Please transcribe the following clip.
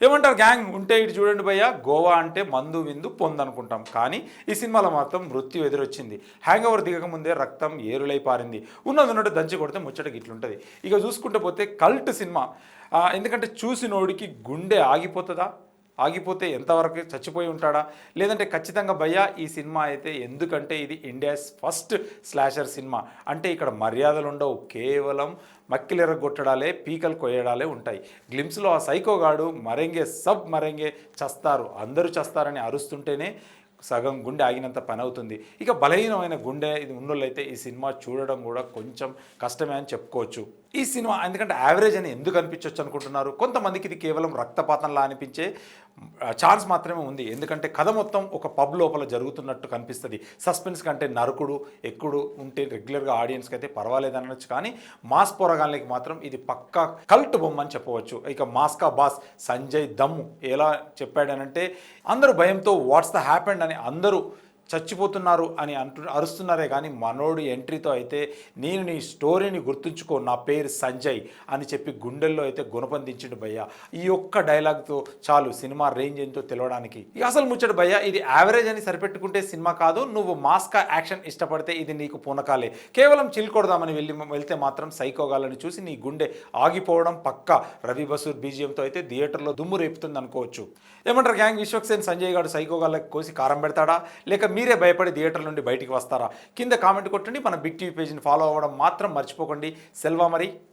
ఏమంటారు గ్యాంగ్ ఉంటే ఇటు చూడండి భయ్య, గోవా అంటే మందు విందు పొందనుకుంటాం, కానీ ఈ సినిమాలో మాత్రం మృత్యు ఎదురొచ్చింది. హ్యాంగ్ ఓవర్ దిగకముందే రక్తం ఏరులై పారింది. ఉన్నట్టు దంచి కొడితే ముచ్చటకి ఇట్లుంటుంది. ఇక చూసుకుంటే పోతే కల్ట్ సినిమా. ఎందుకంటే చూసినోడికి గుండె ఆగిపోతుందా, ఆగిపోతే ఎంతవరకు చచ్చిపోయి ఉంటాడా, లేదంటే ఖచ్చితంగా భయ్యా ఈ సినిమా అయితే, ఎందుకంటే ఇది ఇండియాస్ ఫస్ట్ స్లాషర్ సినిమా. అంటే ఇక్కడ మర్యాదలు ఉండవు, కేవలం మక్కిలెరగొట్టడాలే, పీకలు కొయ్యడాలే ఉంటాయి. గ్లిమ్స్లో ఆ సైకోగాడు మరెంగే సబ్ మరెంగే చస్తారు, అందరూ చస్తారని అరుస్తుంటేనే సగం గుండె ఆగినంత పని అవుతుంది. ఇక బలహీనమైన గుండె ఇది ఉన్నోళ్ళైతే ఈ సినిమా చూడడం కూడా కొంచెం కష్టమే అని చెప్పుకోవచ్చు. ఈ సినిమా ఎందుకంటే యావరేజ్ అని ఎందుకు అనిపించవచ్చు అనుకుంటున్నారు? కొంతమందికి ఇది కేవలం రక్తపాతంలా అనిపించే ఛాన్స్ మాత్రమే ఉంది. ఎందుకంటే కథ మొత్తం ఒక పబ్ లోపల జరుగుతున్నట్టు కనిపిస్తుంది. సస్పెన్స్ కంటే నరుకుడు ఎక్కుడు ఉంటే రెగ్యులర్గా ఆడియన్స్కి అయితే పర్వాలేదు అనొచ్చు, కానీ మాస్ పోరగాళ్ళకి మాత్రం ఇది పక్కా కల్ట్ బొమ్మ అని చెప్పవచ్చు. ఇక మాస్కా బాస్ సంజయ్ దమ్ము ఎలా చెప్పాడనంటే, అందరూ భయంతో వాట్స్ ద హ్యాపెండ్ అని అందరూ చచ్చిపోతున్నారు అని అరుస్తున్నారే, కానీ మనోడు ఎంట్రీతో అయితే నేను నీ స్టోరీని గుర్తుంచుకో, నా పేరు సంజయ్ అని చెప్పి గుండెల్లో అయితే గుణపందించిండు భయ్య. ఈ ఒక్క డైలాగ్తో చాలు సినిమా రేంజ్ ఏంటో తెలవడానికి. ఇక అసలు ముచ్చట భయ్య, ఇది యావరేజ్ అని సరిపెట్టుకుంటే సినిమా కాదు. నువ్వు మాస్కా యాక్షన్ ఇష్టపడితే ఇది నీకు పూనకాలే. కేవలం చిల్ కొడదామని వెళ్తే మాత్రం సైకోగాళ్ళని చూసి నీ గుండె ఆగిపోవడం పక్కా. రవి బసూర్ బీజియంతో అయితే థియేటర్లో దుమ్ము రేపుతుంది అనుకోవచ్చు. ఏమంటారు గ్యాంగ్? విశ్వక్సేన్ సంజయ్ గారు సైకోగాళ్ళకి కోసి కారం పెడతాడా, లేక మీరే భయపడి థియేటర్ నుండి బయటికి వస్తారా? కింద కామెంట్ కొట్టండి. మన బిగ్ టీవీ పేజ్ని ఫాలో అవ్వడం మాత్రం మర్చిపోకండి. సెల్వా మరి.